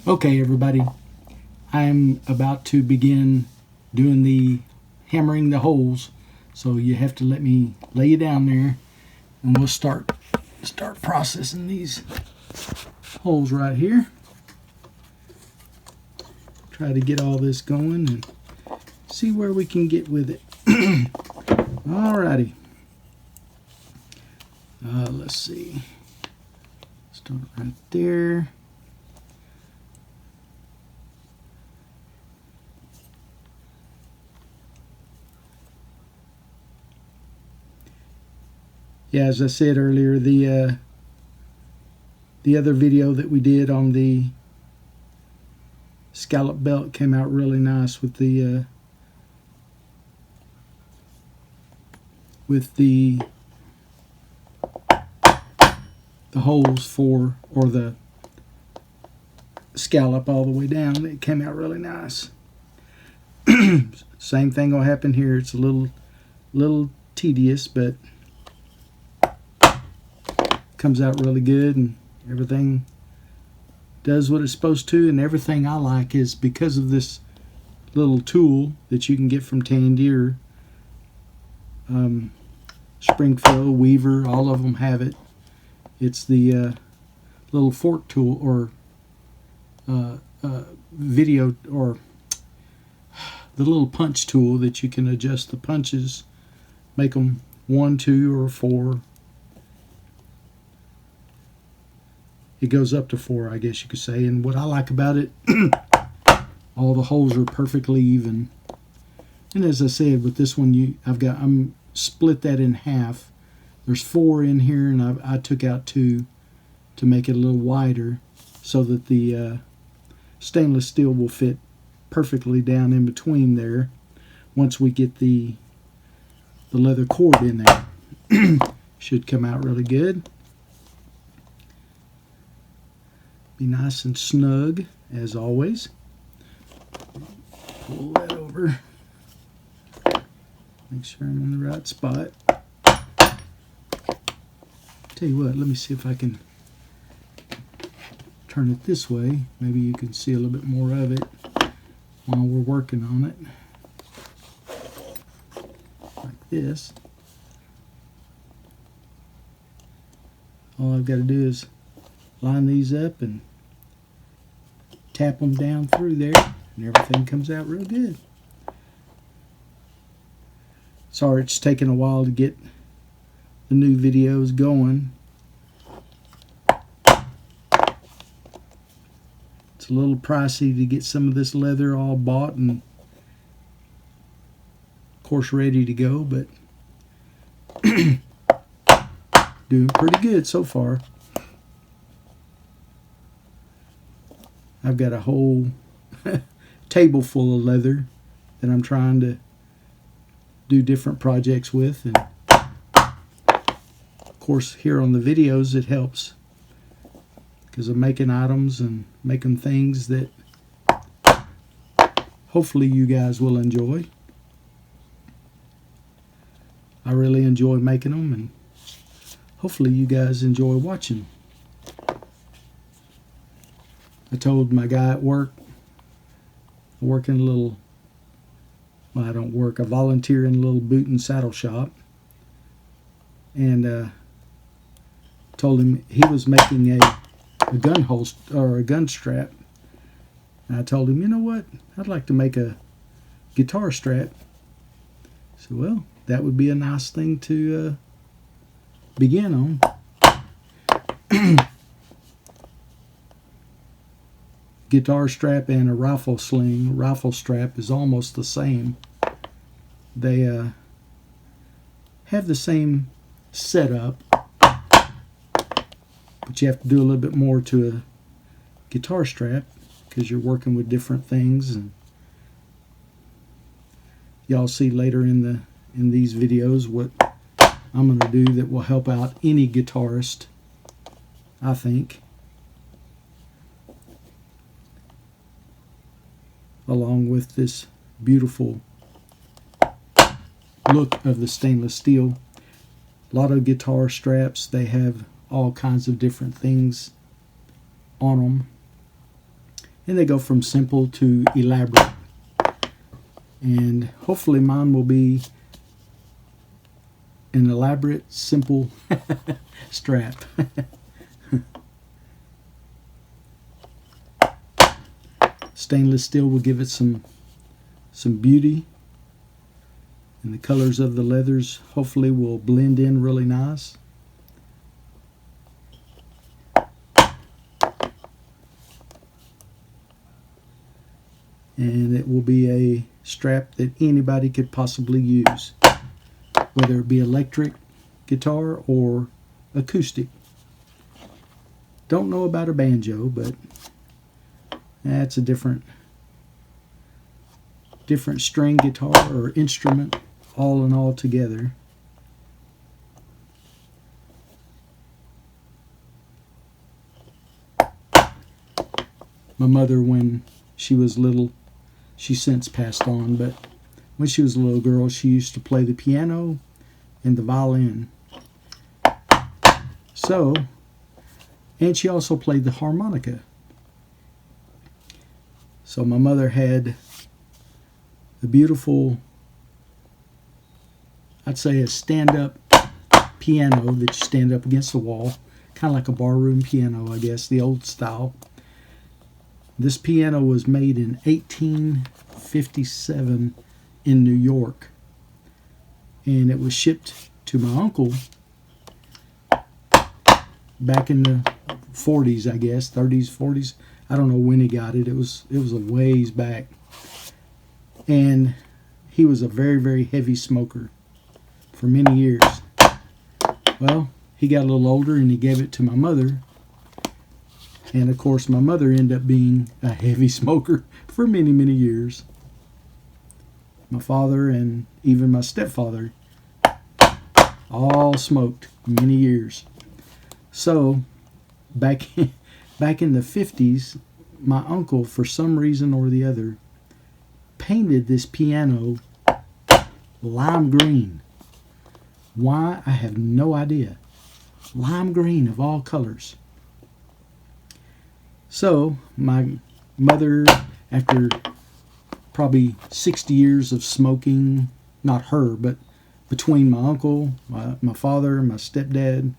Okay, everybody, I'm about to begin doing the hammering the holes, so you have to let me lay you down there, and we'll start processing these holes right here. Try to get all this going and see where we can get with it. Alrighty. Let's see. Start right there. Yeah, as I said earlier, the other video that we did on the scallop belt came out really nice with the holes for, or the scallop all the way down. It came out really nice. Same thing will happen here. It's a little tedious, but comes out really good, and everything does what it's supposed to. And everything I like is because of this little tool that you can get from Tandy or Springfield, Weaver, all of them have it. It's the little fork tool, or video, or the little punch tool that you can adjust the punches, make them 1, 2, or 4. It goes up to 4, I guess you could say. And what I like about it, all the holes are perfectly even. And as I said, with this one, I'm split that in half. There's 4 in here, and I took out 2 to make it a little wider, so that the stainless steel will fit perfectly down in between there. Once we get the leather cord in there, should come out really good. Be nice and snug, as always. Pull that over. Make sure I'm in the right spot. Tell you what, let me see if I can turn it this way. Maybe you can see a little bit more of it while we're working on it. Like this. All I've got to do is line these up and tap them down through there, and everything comes out real good. Sorry it's taken a while to get the new videos going. It's a little pricey to get some of this leather all bought and, of course, ready to go, but doing pretty good so far. I've got a whole table full of leather that I'm trying to do different projects with, and of course here on the videos it helps because I'm making items and making things that hopefully you guys will enjoy. I really enjoy making them, and hopefully you guys enjoy watching. I told my guy at work, I work in a little, well, I don't work, I volunteer in a little boot and saddle shop, and told him he was making a gun holster, or a gun strap, and I told him, you know what, I'd like to make a guitar strap. So, well, that would be a nice thing to begin on. Guitar strap and a rifle strap is almost the same. They have the same setup, but you have to do a little bit more to a guitar strap because you're working with different things, and y'all see later in these videos what I'm going to do that will help out any guitarist, I think. Along with this beautiful look of the stainless steel. A lot of guitar straps, they have all kinds of different things on them. And they go from simple to elaborate. And hopefully mine will be an elaborate, simple strap. Stainless steel will give it some beauty. And the colors of the leathers hopefully will blend in really nice. And it will be a strap that anybody could possibly use, whether it be electric guitar or acoustic. Don't know about a banjo, but that's a different string guitar or instrument, all in all together. My mother, when she was little, she since passed on, but when she was a little girl, she used to play the piano and the violin. So, and she also played the harmonica. So my mother had a beautiful, I'd say a stand-up piano that you stand up against the wall, kind of like a barroom piano, I guess, the old style. This piano was made in 1857 in New York, and it was shipped to my uncle back in the 40s, I guess, 30s, 40s. I don't know when he got it. It was a ways back. And he was a very, very heavy smoker for many years. Well, he got a little older and he gave it to my mother. And of course, my mother ended up being a heavy smoker for many, many years. My father and even my stepfather all smoked many years. So, back in the 50s, my uncle, for some reason or the other, painted this piano lime green. Why? I have no idea. Lime green of all colors. So, my mother, after probably 60 years of smoking, not her, but between my uncle, my father, my stepdad,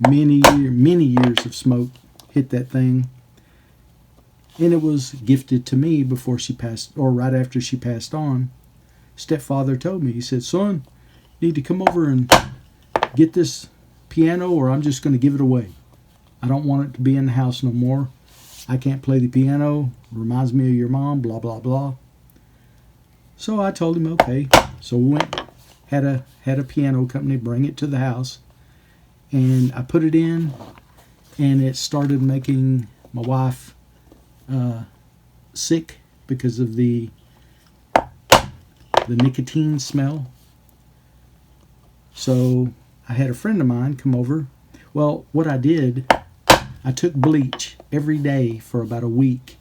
many years of smoke hit that thing. And it was gifted to me before she passed, or right after she passed on. Stepfather told me, he said, "Son, you need to come over and get this piano or I'm just going to give it away. I don't want it to be in the house no more. I can't play the piano. Reminds me of your mom, blah, blah, blah." So I told him, okay. So we went, had a piano company bring it to the house. And I put it in, and it started making my wife sick because of the nicotine smell. So I had a friend of mine come over. Well, what I did, I took bleach every day for about a week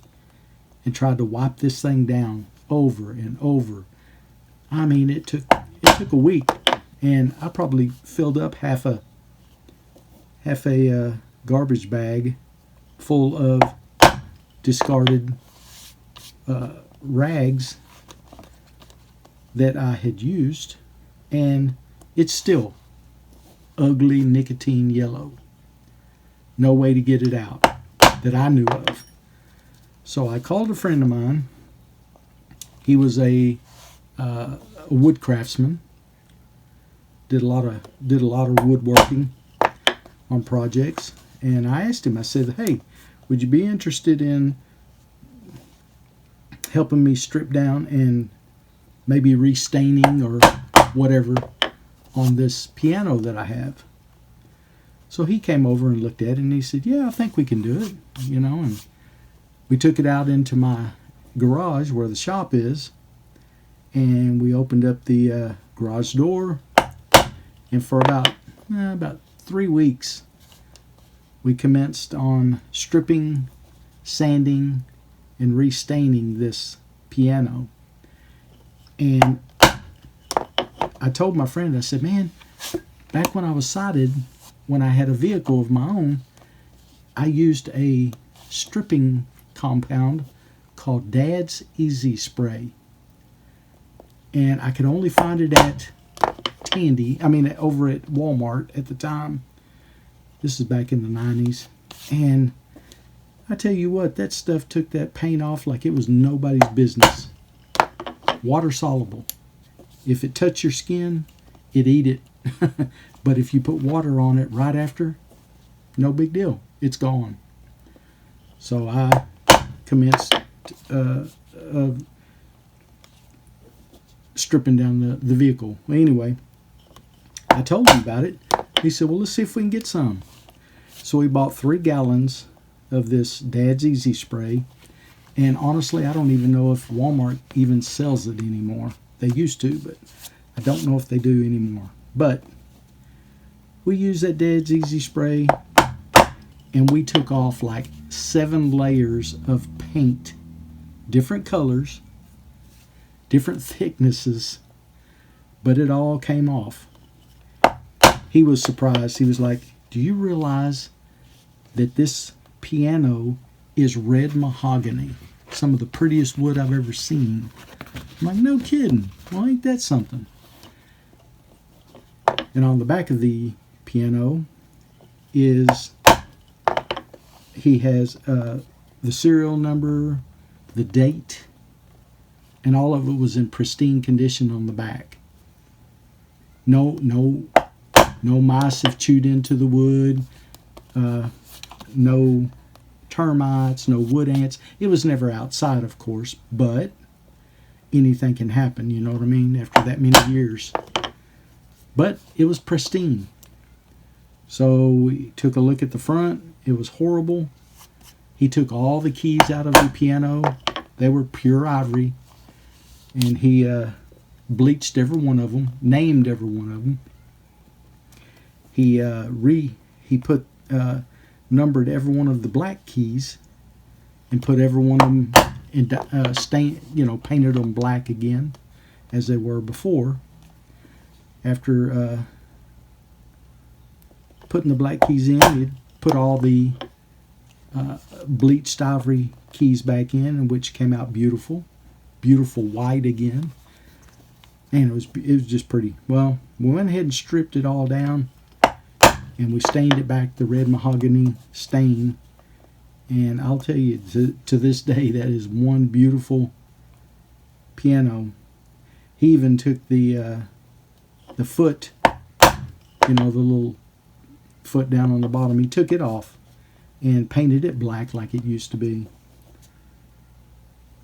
and tried to wipe this thing down over and over. I mean, it took a week, and I probably filled up half a garbage bag full of discarded rags that I had used, and it's still ugly nicotine yellow. No way to get it out that I knew of. So I called a friend of mine. He was a wood craftsman. Did a lot of woodworking on projects, and I asked him. I said, "Hey, would you be interested in helping me strip down and maybe restaining or whatever on this piano that I have?" So he came over and looked at it, and he said, "Yeah, I think we can do it." And we took it out into my garage where the shop is, and we opened up the garage door, and for about 3 weeks we commenced on stripping, sanding, and restaining this piano. And I told my friend, I said, "Man, back when I was sighted, when I had a vehicle of my own, I used a stripping compound called Dad's Easy Spray. And I could only find it at over at Walmart at the time. This is back in the 90s. And I tell you what, that stuff took that paint off like it was nobody's business. Water soluble. If it touched your skin, it'd eat it. But if you put water on it right after, no big deal. It's gone. So I commenced stripping down the vehicle. Well, anyway, I told him about it. He said, well, let's see if we can get some. So we bought 3 gallons of this Dad's Easy Spray. And honestly, I don't even know if Walmart even sells it anymore. They used to, but I don't know if they do anymore. But we used that Dad's Easy Spray, and we took off like 7 layers of paint, different colors, different thicknesses, but it all came off. He was surprised. He was like, do you realize that this piano is red mahogany? Some of the prettiest wood I've ever seen. I'm like, no kidding. Well, ain't that something? And on the back of the piano is, he has the serial number, the date, and all of it was in pristine condition on the back. No mice have chewed into the wood. No termites, no wood ants. It was never outside, of course, but anything can happen, you know what I mean, after that many years. But it was pristine. So we took a look at the front. It was horrible. He took all the keys out of the piano. They were pure ivory. And he bleached every one of them, named every one of them. He put numbered every one of the black keys and put every one of them in painted them black again as they were before. After putting the black keys in, he put all the bleached ivory keys back in, which came out beautiful white again, and it was just pretty. Well, we went ahead and stripped it all down, and we stained it back the red mahogany stain. And I'll tell you, to this day, that is one beautiful piano. He even took the foot, the little foot down on the bottom. He took it off and painted it black like it used to be.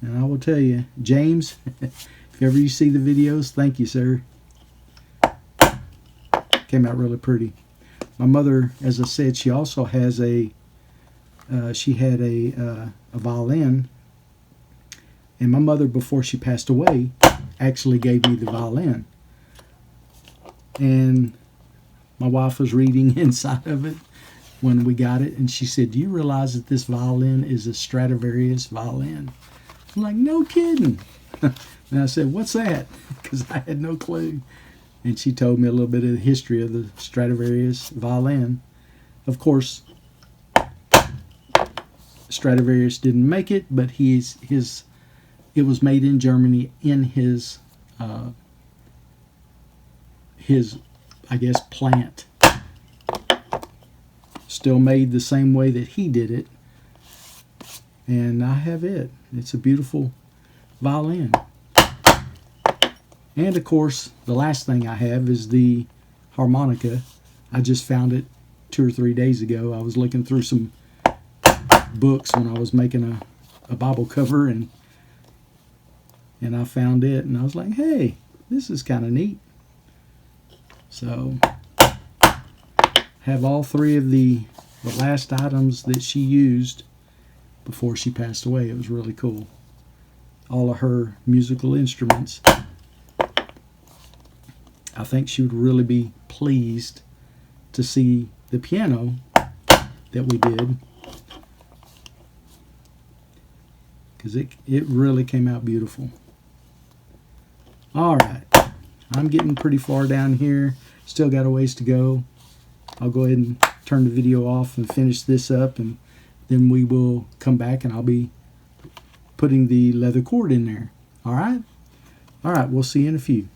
And I will tell you, James, if ever you see the videos, thank you, sir. Came out really pretty. My mother, as I said, she also has a violin. And my mother, before she passed away, actually gave me the violin. And my wife was reading inside of it when we got it, and she said, do you realize that this violin is a Stradivarius violin? I'm like, no kidding. And I said, what's that? Because I had no clue. And she told me a little bit of the history of the Stradivarius violin. Of course, Stradivarius didn't make it, but it was made in Germany in his I guess plant. Still made the same way that he did it. And I have it. It's a beautiful violin. And of course, the last thing I have is the harmonica. I just found it 2 or 3 days ago. I was looking through some books when I was making a Bible cover, and I found it, and I was like, hey, this is kind of neat. So, have all 3 of the last items that she used before she passed away. It was really cool. All of her musical instruments. I think she would really be pleased to see the piano that we did, because it really came out beautiful. All right, I'm getting pretty far down here. Still got a ways to go. I'll go ahead and turn the video off and finish this up, and then we will come back and I'll be putting the leather cord in there. All right? All right, we'll see you in a few.